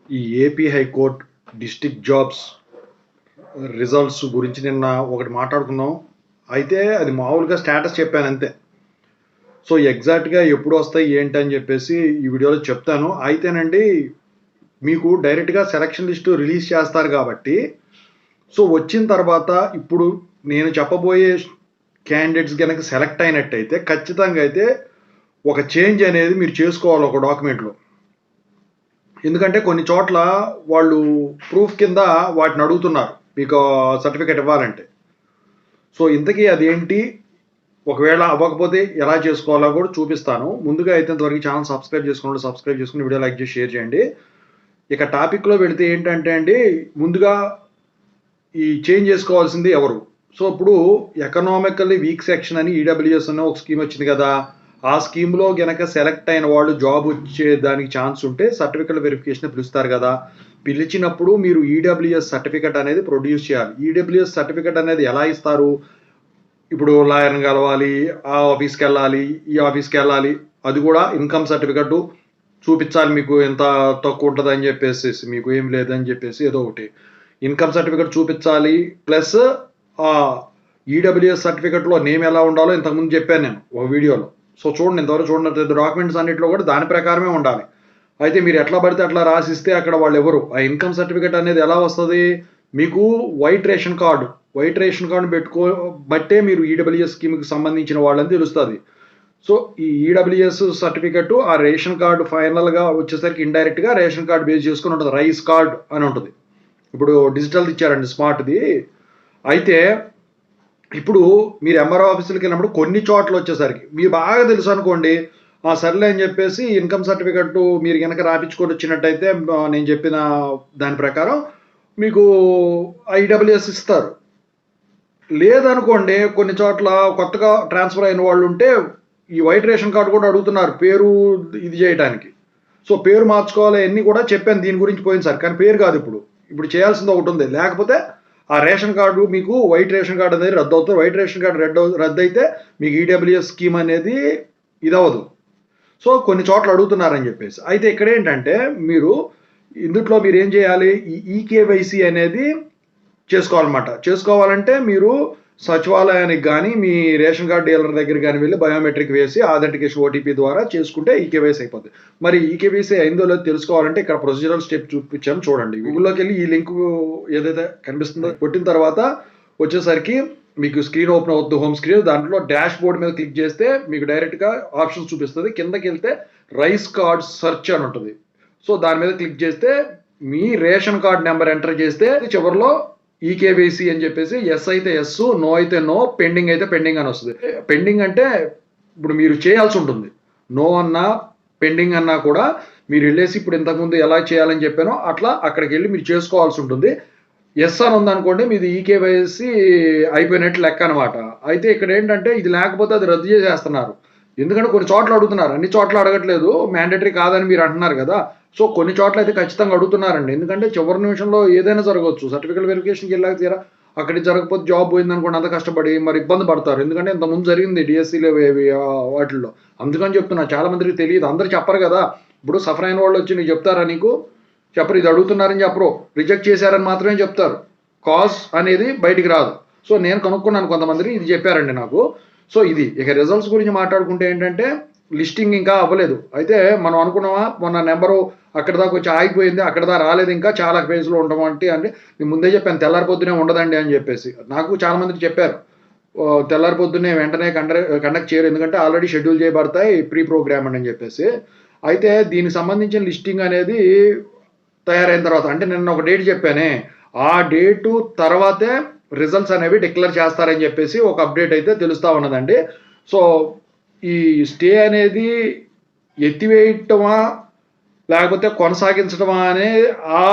ఈ AP high court district jobs results గురించి నిన్న ఒకటి మాట్లాడుకున్నాం. అయితే అది మామూలుగా స్టేటస్ చెప్పాను అంతే. సో ఎగ్జాక్ట్గా ఎప్పుడు వస్తాయి ఏంటి అని చెప్పేసి ఈ వీడియోలో చెప్తాను. అయితేనండి మీకు డైరెక్ట్గా సెలక్షన్ లిస్టు రిలీజ్ చేస్తారు కాబట్టి సో వచ్చిన తర్వాత ఇప్పుడు నేను చెప్పబోయే క్యాండిడేట్స్ కనుక సెలెక్ట్ అయినట్టయితే ఖచ్చితంగా అయితే ఒక చేంజ్ అనేది మీరు చేసుకోవాలి ఒక డాక్యుమెంట్లో. ఎందుకంటే కొన్ని చోట్ల వాళ్ళు ప్రూఫ్ కింద వాటిని అడుగుతున్నారు మీకు సర్టిఫికేట్ ఇవ్వాలంటే. సో ఇంతకీ అదేంటి, ఒకవేళ అవ్వకపోతే ఎలా చేసుకోవాలో కూడా చూపిస్తాను. ముందుగా అయితే ఇంతవరకు ఛానల్ సబ్స్క్రైబ్ చేసుకుని వీడియో లైక్ చేసి షేర్ చేయండి. ఇక టాపిక్లో వెళితే ఏంటంటే అండి, ముందుగా ఈ చేంజ్ చేసుకోవాల్సింది ఎవరు. సో ఇప్పుడు ఎకనామికల్లీ వీక్ సెక్షన్ అని ఈడబ్ల్యూఎస్ అనే ఒక స్కీమ్ వచ్చింది కదా. ఆ స్కీమ్లో గనక సెలెక్ట్ అయిన వాళ్ళు జాబ్ వచ్చే దానికి ఛాన్స్ ఉంటే సర్టిఫికేట్ వెరిఫికేషన్ పిలుస్తారు కదా. పిలిచినప్పుడు మీరు ఈడబ్ల్యూఎస్ సర్టిఫికేట్ అనేది ప్రొడ్యూస్ చేయాలి. ఈడబ్ల్యూఎస్ సర్టిఫికేట్ అనేది ఎలా ఇస్తారు, ఇప్పుడు లాయర్ని కలవాలి, ఆ ఆఫీస్కి వెళ్ళాలి, ఈ ఆఫీస్కి వెళ్ళాలి, అది కూడా ఇన్కమ్ సర్టిఫికెట్ చూపించాలి, మీకు ఎంత తక్కువ ఉంటుంది అని చెప్పేసి, మీకు ఏం లేదని చెప్పేసి ఏదో ఒకటి ఇన్కమ్ సర్టిఫికెట్ చూపించాలి. ప్లస్ ఆ ఈడబ్ల్యూఎస్ సర్టిఫికెట్లో నేమ్ ఎలా ఉండాలో ఇంతకుముందు చెప్పాను నేను ఒక వీడియోలో. సో చూడండి, ఇంతవరకు చూడండి, డాక్యుమెంట్స్ అన్నింటిలో కూడా దాని ప్రకారమే ఉండాలి. అయితే మీరు ఎట్లా పడితే అట్లా రాసిస్తే అక్కడ వాళ్ళు ఎవరు. ఆ ఇన్కమ్ సర్టిఫికెట్ అనేది ఎలా వస్తుంది, మీకు వైట్ రేషన్ కార్డు పెట్టుకో బట్టే మీరు ఈడబ్ల్యూఎస్ స్కీమ్కి సంబంధించిన వాళ్ళని తెలుస్తుంది. సో ఈ ఈడబ్ల్యూఎస్ సర్టిఫికెట్ ఆ రేషన్ కార్డు ఫైనల్గా వచ్చేసరికి ఇండైరెక్ట్గా రేషన్ కార్డు బేస్ చేసుకుని ఉంటుంది. రైస్ కార్డ్ అని ఉంటుంది. ఇప్పుడు డిజిటల్ ఇచ్చారండి స్మార్ట్ది. అయితే ఇప్పుడు మీరు ఎంఆర్ఓ ఆఫీసులకి వెళ్ళినప్పుడు కొన్ని చోట్ల వచ్చేసరికి మీరు బాగా తెలుసు అనుకోండి, సర్లే అని చెప్పేసి ఇన్కమ్ సర్టిఫికెట్ మీరు కనుక రాపించుకొని వచ్చినట్టయితే నేను చెప్పిన దాని ప్రకారం మీకు ఐడబ్ల్యూఎస్ ఇస్తారు. లేదనుకోండి, కొన్ని చోట్ల కొత్తగా ట్రాన్స్ఫర్ అయిన వాళ్ళు ఉంటే ఈ వైట్ రేషన్ కార్డు కూడా అడుగుతున్నారు పేరు ఇది చేయడానికి. సో పేరు మార్చుకోవాలి అన్నీ కూడా చెప్పాను దీని గురించి పోయినసారి, కానీ పేరు కాదు ఇప్పుడు చేయాల్సింది ఒకటి ఉంది. లేకపోతే ఆ రేషన్ కార్డు మీకు వైట్ రేషన్ కార్డు అనేది రద్దు అవుతుంది. వైట్ రేషన్ కార్డు రద్దు అయితే మీకు ఈడబ్ల్యూఎస్ స్కీమ్ అనేది ఇదవదు. సో కొన్ని చోట్ల అడుగుతున్నారని చెప్పేసి. అయితే ఇక్కడ ఏంటంటే మీరు ఇందుట్లో మీరు ఏం చేయాలి, ఈ ఈకేవైసీ అనేది చేసుకోవాలన్నమాట. చేసుకోవాలంటే మీరు సచివాలయానికి కానీ మీ రేషన్ కార్డు డీలర్ దగ్గర కానీ వెళ్ళి బయోమెట్రిక్ వేసి ఆథెంటికేషన్ ఓటీపీ ద్వారా చేసుకుంటే ఈకేవైసీ అయిపోతుంది. మరి ఈకేవైసీ అయిందో లేదో తెలుసుకోవాలంటే ఇక్కడ ప్రొసీజరల్ స్టెప్ చూపించాను చూడండి. గూగుల్లోకి వెళ్ళి ఈ లింక్ ఏదైతే కనిపిస్తుందో కొట్టిన తర్వాత వచ్చేసరికి మీకు స్క్రీన్ ఓపెన్ అవుతుంది, హోమ్ స్క్రీన్. దాంట్లో డాష్ బోర్డ్ మీద క్లిక్ చేస్తే మీకు డైరెక్ట్గా ఆప్షన్స్ చూపిస్తుంది. కిందకి వెళ్తే రైస్ కార్డ్ సెర్చ్ అని ఉంటుంది. సో దాని మీద క్లిక్ చేస్తే మీ రేషన్ కార్డ్ నెంబర్ ఎంటర్ చేస్తే చివరిలో ఈకేవైసీ అని చెప్పేసి ఎస్ అయితే ఎస్, నో అయితే నో, పెండింగ్ అయితే పెండింగ్ అని వస్తుంది. పెండింగ్ అంటే ఇప్పుడు మీరు చేయాల్సి ఉంటుంది. నో అన్నా పెండింగ్ అన్నా కూడా మీరు వెళ్ళేసి ఇప్పుడు ఇంతకుముందు ఎలా చేయాలని చెప్పానో అట్లా అక్కడికి వెళ్ళి మీరు చేసుకోవాల్సి ఉంటుంది. ఎస్ అని ఉందనుకోండి, మీది ఈకేవైసీ అయిపోయినట్లు లెక్క అనమాట. అయితే ఇక్కడ ఏంటంటే ఇది లేకపోతే అది రద్దు చేసేస్తున్నారు. ఎందుకంటే కొన్ని చోట్ల అడుగుతున్నారు, అన్ని చోట్ల అడగట్లేదు. మ్యాండేటరీ కాదని మీరు అంటున్నారు కదా. సో కొన్ని చోట్ల అయితే ఖచ్చితంగా అడుగుతున్నారండి. ఎందుకంటే చివరి నిమిషంలో ఏదైనా జరగవచ్చు. సర్టిఫికేట్ వెరిఫికేషన్కి వెళ్ళాక తీరా అక్కడికి జరగకపోతే జాబ్ పోయింది అనుకోండి, అంత కష్టపడి మరి ఇబ్బంది పడతారు. ఎందుకంటే ఇంతకుముందు జరిగింది డిఎస్సీలో వాటిల్లో. అందుకని చెప్తున్నా, చాలా మందికి తెలియదు, అందరు చెప్పరు కదా. ఇప్పుడు సఫర్ అయిన వాళ్ళు వచ్చి నీకు చెప్తారా, నీకు చెప్పరు. ఇది అడుగుతున్నారని చెప్పరు, రిజెక్ట్ చేశారని మాత్రమే చెప్తారు. కాజ్ అనేది బయటికి రాదు. సో నేను కనుక్కున్నాను, కొంతమంది ఇది చెప్పారండి నాకు. సో ఇది ఇక రిజల్ట్స్ గురించి మాట్లాడుకుంటే ఏంటంటే లిస్టింగ్ ఇంకా అవ్వలేదు. అయితే మనం అనుకున్నామా మొన్న నెంబరు అక్కడ దాకా వచ్చి ఆగిపోయింది, అక్కడ దాకా రాలేదు, ఇంకా చాలా ఫేజ్లో ఉండమంటే అంటే నేను ముందే చెప్పాను తెల్లారి పొద్దునే ఉండదండి అని చెప్పేసి. నాకు చాలా మందికి చెప్పారు తెల్లారి పొద్దున్నే వెంటనే కండక్ట్ చేయరు, ఎందుకంటే ఆల్రెడీ షెడ్యూల్ చేయబడతాయి ప్రీ ప్రోగ్రామ్ అని చెప్పేసి. అయితే దీనికి సంబంధించిన లిస్టింగ్ అనేది తయారైన తర్వాత, అంటే నిన్న ఒక డేట్ చెప్పానే, ఆ డేటు తర్వాతే రిజల్ట్స్ అనేవి డిక్లేర్ చేస్తారని చెప్పేసి ఒక అప్డేట్ అయితే తెలుస్తూ ఉన్నదండి. సో ఈ స్టే అనేది ఎత్తివేయటమా లేకపోతే కొనసాగించడమా అనే ఆ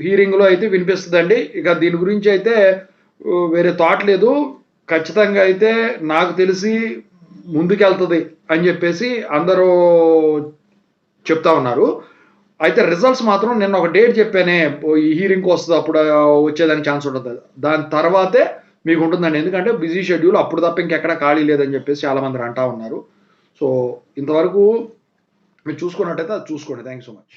హీరింగ్లో అయితే వినిపిస్తుందండి. ఇక దీని గురించి అయితే వేరే థాట్ లేదు. ఖచ్చితంగా అయితే నాకు తెలిసి ముందుకెళ్తుంది అని చెప్పేసి అందరూ చెప్తా ఉన్నారు. అయితే రిజల్ట్స్ మాత్రం నిన్న ఒక డేట్ చెప్పానే, ఈ హీరింగ్కి వస్తుంది, అప్పుడు వచ్చేదానికి ఛాన్స్ ఉంటుంది. దాని తర్వాతే మీకు ఉంటుందండి. ఎందుకంటే బిజీ షెడ్యూల్, అప్పుడు తప్ప ఇంకెక్కడ ఖాళీ లేదని చెప్పేసి చాలామంది అంటా ఉన్నారు. సో ఇంతవరకు మీరు చూసుకున్నట్టయితే అది చూసుకోండి. Thank you so much.